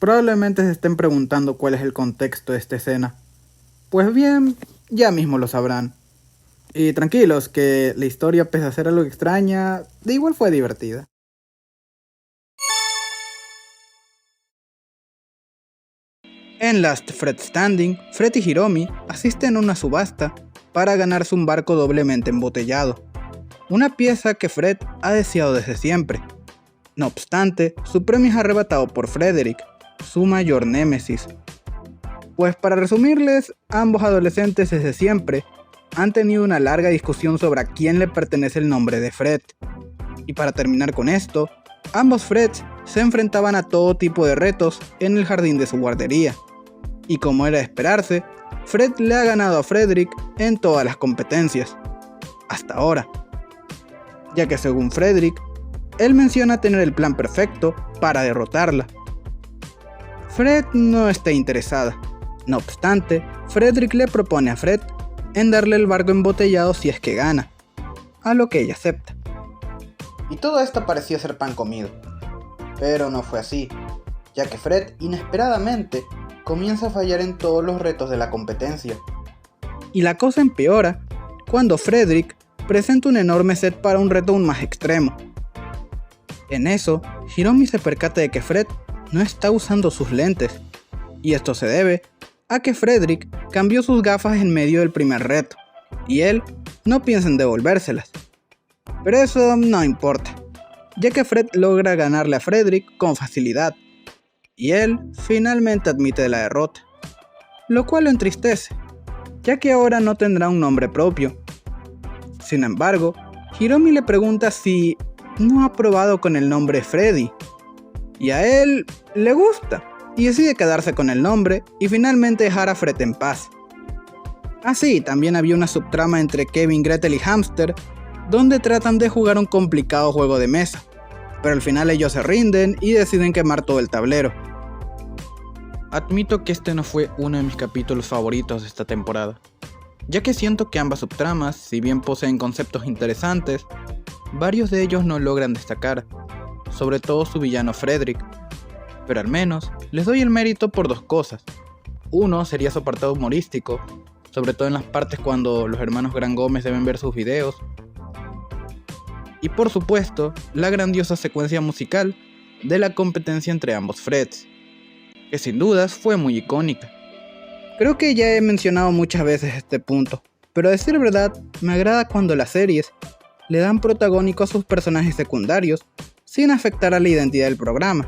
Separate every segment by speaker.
Speaker 1: Probablemente se estén preguntando cuál es el contexto de esta escena. Pues bien, ya mismo lo sabrán. Y tranquilos, que la historia, pese a ser algo extraña, de igual fue divertida. En Last Fred Standing, Fred y Hiromi asisten a una subasta para ganarse un barco doblemente embotellado, una pieza que Fred ha deseado desde siempre. No obstante, su premio es arrebatado por Frederick, su mayor némesis. Pues para resumirles, ambos adolescentes desde siempre han tenido una larga discusión sobre a quién le pertenece el nombre de Fred. Y para terminar con esto, ambos Freds se enfrentaban a todo tipo de retos en el jardín de su guardería. Y como era de esperarse, Fred le ha ganado a Frederick en todas las competencias. Hasta ahora. Ya que según Frederick, él menciona tener el plan perfecto para derrotarla. Fred no está interesada. No obstante, Frederick le propone a Fred en darle el barco embotellado si es que gana, a lo que ella acepta. Y todo esto parecía ser pan comido, pero no fue así, ya que Fred inesperadamente comienza a fallar en todos los retos de la competencia. Y la cosa empeora cuando Frederick presenta un enorme set para un reto aún más extremo. En eso, Hiromi se percata de que Fred no está usando sus lentes, y esto se debe a que Frederick cambió sus gafas en medio del primer reto, y él no piensa en devolvérselas. Pero eso no importa, ya que Fred logra ganarle a Frederick con facilidad, y él finalmente admite la derrota, lo cual lo entristece, ya que ahora no tendrá un nombre propio. Sin embargo, Hiromi le pregunta si no ha probado con el nombre Freddy, y a él le gusta, y decide quedarse con el nombre y finalmente dejar a Fred en paz. Así, también había una subtrama entre Kevin, Gretel y Hamster, donde tratan de jugar un complicado juego de mesa, pero al final ellos se rinden y deciden quemar todo el tablero. Admito que este no fue uno de mis capítulos favoritos de esta temporada, ya que siento que ambas subtramas, si bien poseen conceptos interesantes, varios de ellos no logran destacar, sobre todo su villano Frederick, pero al menos les doy el mérito por dos cosas. Uno sería su apartado humorístico, sobre todo en las partes cuando los hermanos Gran Gómez deben ver sus videos, y por supuesto, la grandiosa secuencia musical de la competencia entre ambos Freds, que sin dudas fue muy icónica. Creo que ya he mencionado muchas veces este punto, pero a decir verdad, me agrada cuando las series le dan protagónico a sus personajes secundarios sin afectar a la identidad del programa.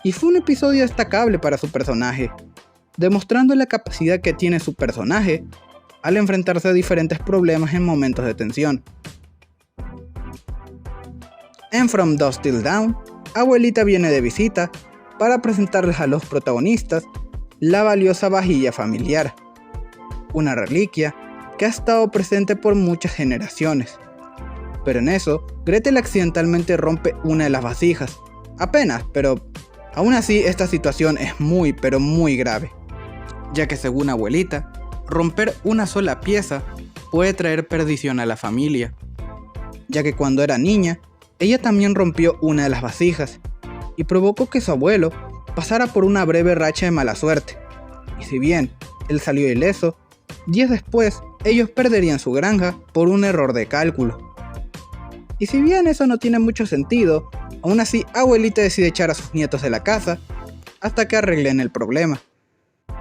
Speaker 1: Y fue un episodio destacable para su personaje, demostrando la capacidad que tiene su personaje al enfrentarse a diferentes problemas en momentos de tensión. En From Dusk Till Dawn, Abuelita viene de visita para presentarles a los protagonistas la valiosa vajilla familiar, una reliquia que ha estado presente por muchas generaciones. Pero en eso, Gretel accidentalmente rompe una de las vasijas, apenas, pero aún así esta situación es muy pero muy grave, ya que según Abuelita, romper una sola pieza puede traer perdición a la familia, ya que cuando era niña, ella también rompió una de las vasijas, y provocó que su abuelo pasara por una breve racha de mala suerte, y si bien él salió ileso, días después ellos perderían su granja por un error de cálculo. Y si bien eso no tiene mucho sentido, aún así Abuelita decide echar a sus nietos de la casa hasta que arreglen el problema.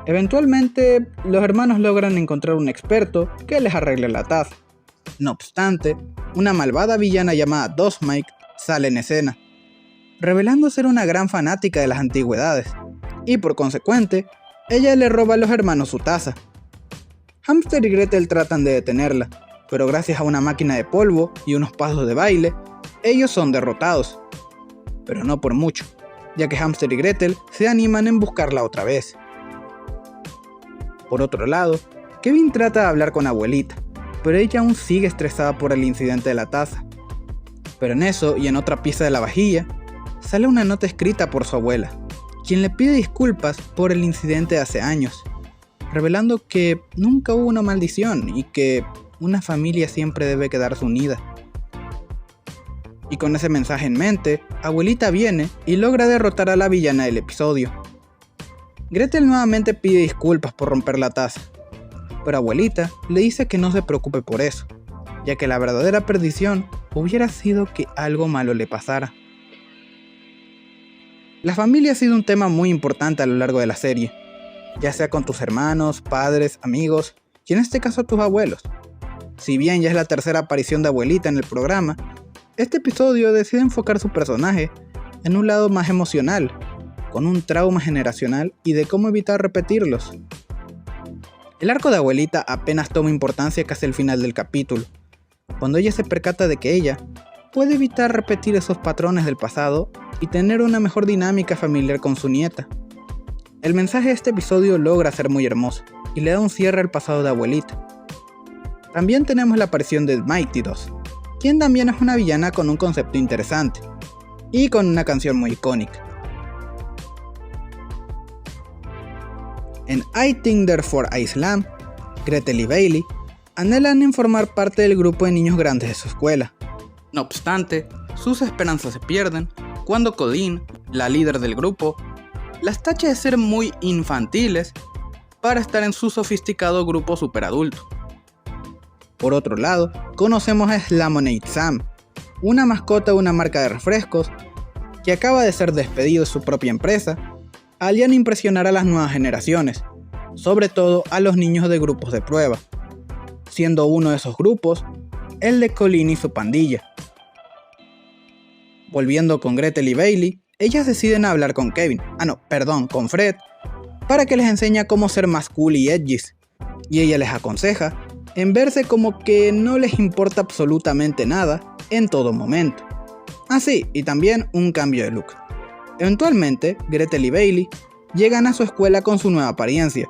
Speaker 1: Eventualmente, los hermanos logran encontrar un experto que les arregle la taza. No obstante, una malvada villana llamada Dozmike sale en escena, revelando ser una gran fanática de las antigüedades, y por consecuente, ella le roba a los hermanos su taza. Hamster y Gretel tratan de detenerla, pero gracias a una máquina de polvo y unos pasos de baile, ellos son derrotados. Pero no por mucho, ya que Hamster y Gretel se animan en buscarla otra vez. Por otro lado, Kevin trata de hablar con Abuelita, pero ella aún sigue estresada por el incidente de la taza. Pero en eso y en otra pieza de la vajilla, sale una nota escrita por su abuela, quien le pide disculpas por el incidente de hace años, revelando que nunca hubo una maldición y que una familia siempre debe quedarse unida. Y con ese mensaje en mente, Abuelita viene y logra derrotar a la villana del episodio, Gretel nuevamente pide disculpas por romper la taza, pero Abuelita le dice que no se preocupe por eso, ya que la verdadera perdición hubiera sido que algo malo le pasara. La familia ha sido un tema muy importante a lo largo de la serie, ya sea con tus hermanos, padres, amigos y en este caso tus abuelos. Si bien ya es la tercera aparición de Abuelita en el programa, este episodio decide enfocar su personaje en un lado más emocional, con un trauma generacional y de cómo evitar repetirlos. El arco de Abuelita apenas toma importancia casi al final del capítulo, cuando ella se percata de que ella puede evitar repetir esos patrones del pasado y tener una mejor dinámica familiar con su nieta. El mensaje de este episodio logra ser muy hermoso y le da un cierre al pasado de Abuelita. También tenemos la aparición de Mighty 2, quien también es una villana con un concepto interesante y con una canción muy icónica. En I Think Therefore I Slam, Gretel y Bailey anhelan en formar parte del grupo de niños grandes de su escuela. No obstante, sus esperanzas se pierden cuando Colleen, la líder del grupo, las tacha de ser muy infantiles para estar en su sofisticado grupo superadulto. Por otro lado, conocemos a Slamonade Sam, una mascota de una marca de refrescos que acaba de ser despedido de su propia empresa al ya no impresionar a las nuevas generaciones, sobre todo a los niños de grupos de prueba, siendo uno de esos grupos el de Colleen y su pandilla. Volviendo con Gretel y Bailey, ellas deciden hablar con con Fred, para que les enseñe cómo ser más cool y edgys, y ella les aconseja en verse como que no les importa absolutamente nada en todo momento. Así, y también un cambio de look. Eventualmente, Gretel y Bailey llegan a su escuela con su nueva apariencia,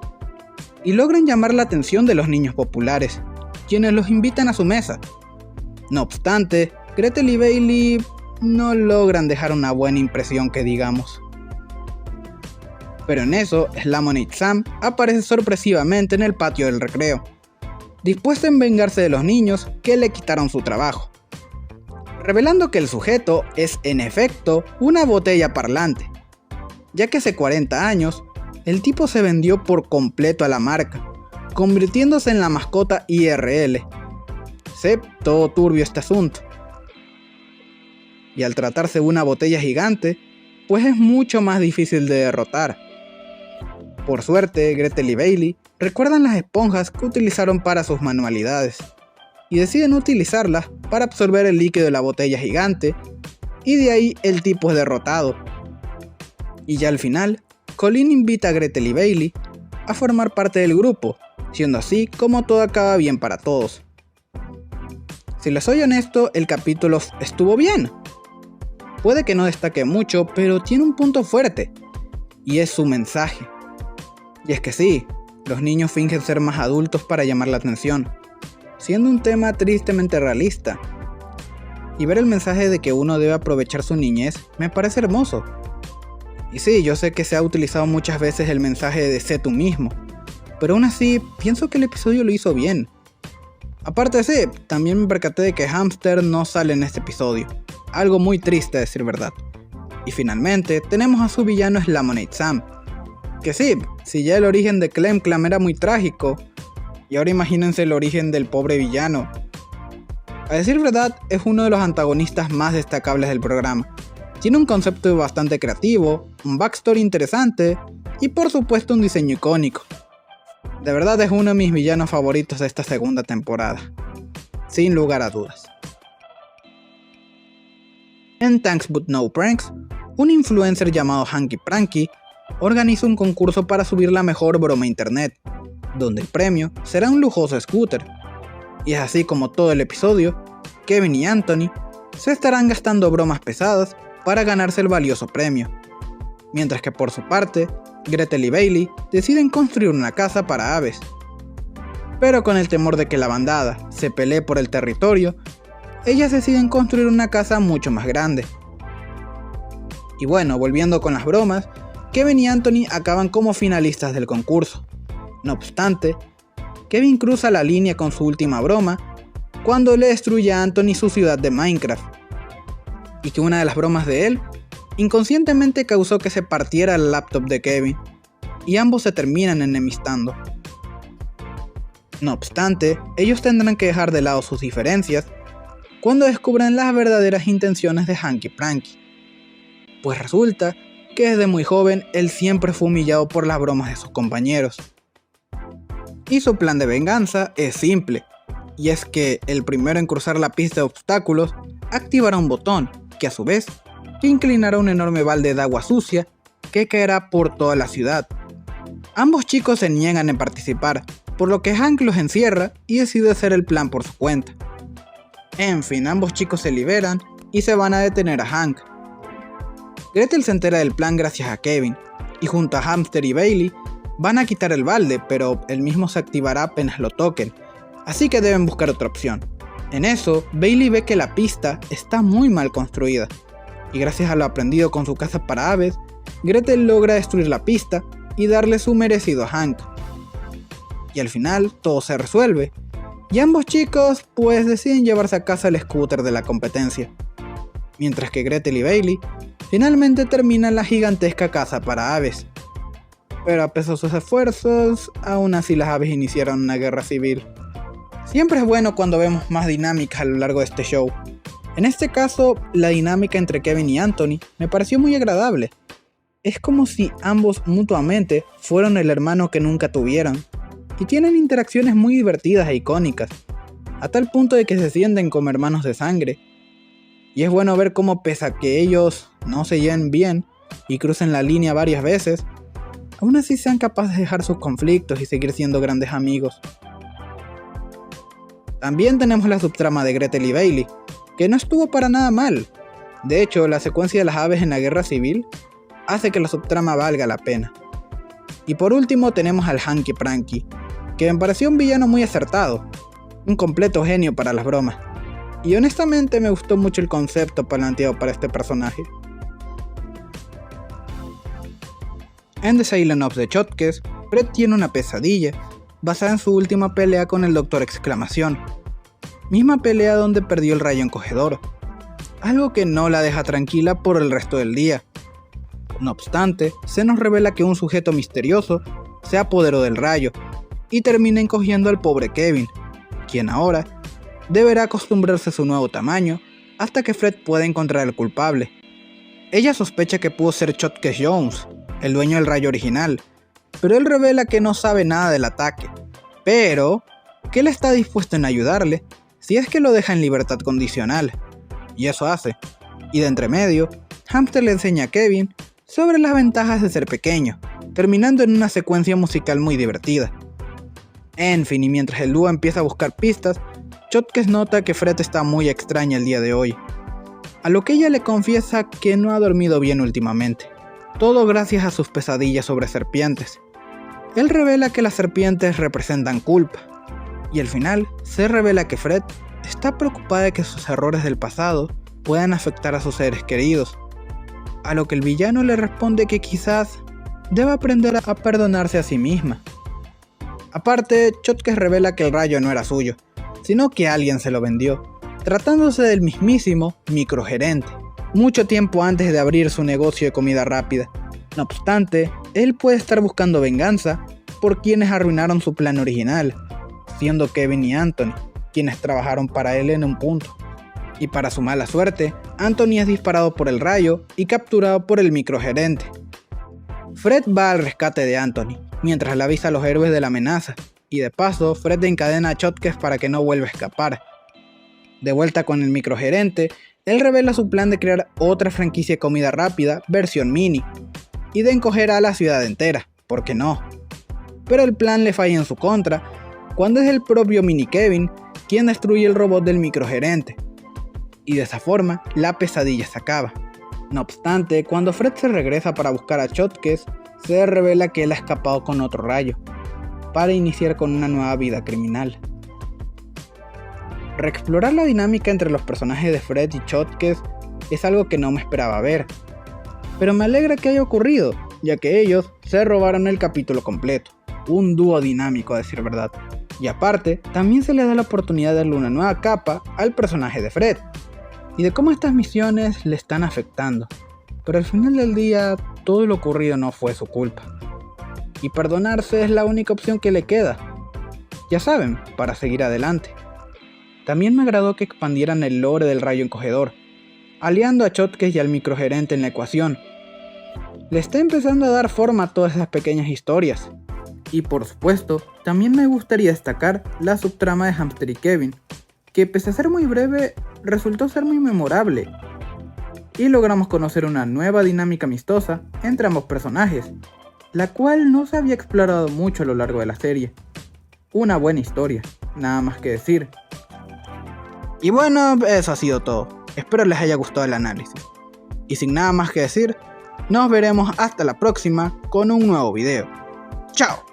Speaker 1: y logran llamar la atención de los niños populares, quienes los invitan a su mesa. No obstante, Gretel y Bailey no logran dejar una buena impresión que digamos. Pero en eso, Slamonade Sam aparece sorpresivamente en el patio del recreo, dispuesta en vengarse de los niños que le quitaron su trabajo, revelando que el sujeto es en efecto una botella parlante, ya que hace 40 años el tipo se vendió por completo a la marca, convirtiéndose en la mascota IRL. Todo turbio este asunto. Y al tratarse de una botella gigante, pues es mucho más difícil de derrotar. Por suerte, Gretel y Bailey recuerdan las esponjas que utilizaron para sus manualidades, y deciden utilizarlas para absorber el líquido de la botella gigante, y de ahí el tipo es derrotado. Y ya al final, Colleen invita a Gretel y Bailey a formar parte del grupo, siendo así como todo acaba bien para todos. Si les soy honesto, el capítulo estuvo bien. Puede que no destaque mucho, pero tiene un punto fuerte, y es su mensaje. Y es que sí, los niños fingen ser más adultos para llamar la atención, siendo un tema tristemente realista. Y ver el mensaje de que uno debe aprovechar su niñez me parece hermoso. Y sí, yo sé que se ha utilizado muchas veces el mensaje de sé tú mismo, pero aún así pienso que el episodio lo hizo bien. Aparte sí, también me percaté de que Hamster no sale en este episodio, algo muy triste a decir verdad. Y finalmente tenemos a su villano Slamonade Sam, que sí, si ya el origen de Clem Clam era muy trágico, y ahora imagínense el origen del pobre villano. A decir verdad, es uno de los antagonistas más destacables del programa. Tiene un concepto bastante creativo, un backstory interesante y por supuesto un diseño icónico. De verdad es uno de mis villanos favoritos de esta segunda temporada, sin lugar a dudas. En Thanks But No Pranks, un influencer llamado Hanky Pranky organiza un concurso para subir la mejor broma a internet, donde el premio será un lujoso scooter. Y es así como todo el episodio, Kevin y Anthony se estarán gastando bromas pesadas para ganarse el valioso premio, mientras que por su parte, Gretel y Bailey deciden construir una casa para aves. Pero con el temor de que la bandada se pelee por el territorio, ellas deciden construir una casa mucho más grande. Y bueno, volviendo con las bromas, Kevin y Anthony acaban como finalistas del concurso. No obstante, Kevin cruza la línea con su última broma cuando le destruye a Anthony su ciudad de Minecraft, y que una de las bromas de él inconscientemente causó que se partiera el laptop de Kevin, y ambos se terminan enemistando. No obstante, ellos tendrán que dejar de lado sus diferencias cuando descubran las verdaderas intenciones de Hanky Panky. Pues resulta que desde muy joven él siempre fue humillado por las bromas de sus compañeros. Y su plan de venganza es simple, y es que el primero en cruzar la pista de obstáculos activará un botón, que a su vez inclinará un enorme balde de agua sucia que caerá por toda la ciudad. Ambos chicos se niegan en participar, por lo que Hank los encierra y decide hacer el plan por su cuenta. En fin, ambos chicos se liberan y se van a detener a Hank. Gretel se entera del plan gracias a Kevin, y junto a Hamster y Bailey van a quitar el balde, pero el mismo se activará apenas lo toquen, así que deben buscar otra opción. En eso, Bailey ve que la pista está muy mal construida, y gracias a lo aprendido con su caza para aves, Gretel logra destruir la pista y darle su merecido a Hank. Y al final todo se resuelve, y ambos chicos pues deciden llevarse a casa el scooter de la competencia, mientras que Gretel y Bailey finalmente terminan la gigantesca caza para aves. Pero a pesar de sus esfuerzos, aún así las aves iniciaron una guerra civil. Siempre es bueno cuando vemos más dinámicas a lo largo de este show. En este caso, la dinámica entre Kevin y Anthony me pareció muy agradable. Es como si ambos mutuamente fueron el hermano que nunca tuvieron, y tienen interacciones muy divertidas e icónicas, a tal punto de que se sienten como hermanos de sangre. Y es bueno ver cómo pese a que ellos no se lleven bien y crucen la línea varias veces, aún así sean capaces de dejar sus conflictos y seguir siendo grandes amigos. También tenemos la subtrama de Gretel y Bailey, que no estuvo para nada mal. De hecho, la secuencia de las aves en la guerra civil hace que la subtrama valga la pena. Y por último tenemos al Hanky Panky, que me pareció un villano muy acertado, un completo genio para las bromas. Y honestamente me gustó mucho el concepto planteado para este personaje. En The Silent of the Chottkes, Fred tiene una pesadilla basada en su última pelea con el Doctor Exclamación, misma pelea donde perdió el rayo encogedor, algo que no la deja tranquila por el resto del día. No obstante, se nos revela que un sujeto misterioso se apoderó del rayo y termina encogiendo al pobre Kevin, quien ahora deberá acostumbrarse a su nuevo tamaño hasta que Fred pueda encontrar al culpable. Ella sospecha que pudo ser Chotkes Jones, el dueño del rayo original, pero él revela que no sabe nada del ataque, pero que él está dispuesto en ayudarle si es que lo deja en libertad condicional, y eso hace. Y de entremedio, Hamster le enseña a Kevin sobre las ventajas de ser pequeño, terminando en una secuencia musical muy divertida. En fin, y mientras el dúo empieza a buscar pistas, Chotkes nota que Fred está muy extraña el día de hoy, a lo que ella le confiesa que no ha dormido bien últimamente, todo gracias a sus pesadillas sobre serpientes. Él revela que las serpientes representan culpa, y al final se revela que Fred está preocupada de que sus errores del pasado puedan afectar a sus seres queridos, a lo que el villano le responde que quizás deba aprender a perdonarse a sí misma. Aparte, Chotkes revela que el rayo no era suyo, sino que alguien se lo vendió, tratándose del mismísimo microgerente, mucho tiempo antes de abrir su negocio de comida rápida. No obstante, él puede estar buscando venganza por quienes arruinaron su plan original, siendo Kevin y Anthony, quienes trabajaron para él en un punto. Y para su mala suerte, Anthony es disparado por el rayo y capturado por el microgerente. Fred va al rescate de Anthony, mientras le avisa a los héroes de la amenaza, y de paso Fred encadena a Chotkes para que no vuelva a escapar. De vuelta con el microgerente, él revela su plan de crear otra franquicia de comida rápida versión mini, y de encoger a la ciudad entera, ¿por qué no? Pero el plan le falla en su contra, cuando es el propio Mini Kevin quien destruye el robot del microgerente, y de esa forma la pesadilla se acaba. No obstante, cuando Fred se regresa para buscar a Chotkes, se revela que él ha escapado con otro rayo, para iniciar con una nueva vida criminal. Reexplorar la dinámica entre los personajes de Fred y Chotkes es algo que no me esperaba ver, pero me alegra que haya ocurrido, ya que ellos se robaron el capítulo completo, un dúo dinámico a decir verdad. Y aparte, también se le da la oportunidad de darle una nueva capa al personaje de Fred, y de cómo estas misiones le están afectando, pero al final del día todo lo ocurrido no fue su culpa. y perdonarse es la única opción que le queda. Ya saben, para seguir adelante. También me agradó que expandieran el lore del rayo encogedor, aliando a Chotkey y al microgerente en la ecuación. Le está empezando a dar forma a todas esas pequeñas historias. Y por supuesto, también me gustaría destacar la subtrama de Hamster y Kevin, que pese a ser muy breve, resultó ser muy memorable. Y logramos conocer una nueva dinámica amistosa entre ambos personajes, la cual no se había explorado mucho a lo largo de la serie. Una buena historia, nada más que decir. Y bueno, eso ha sido todo. Espero les haya gustado el análisis. Y sin nada más que decir, nos veremos hasta la próxima con un nuevo video. ¡Chao!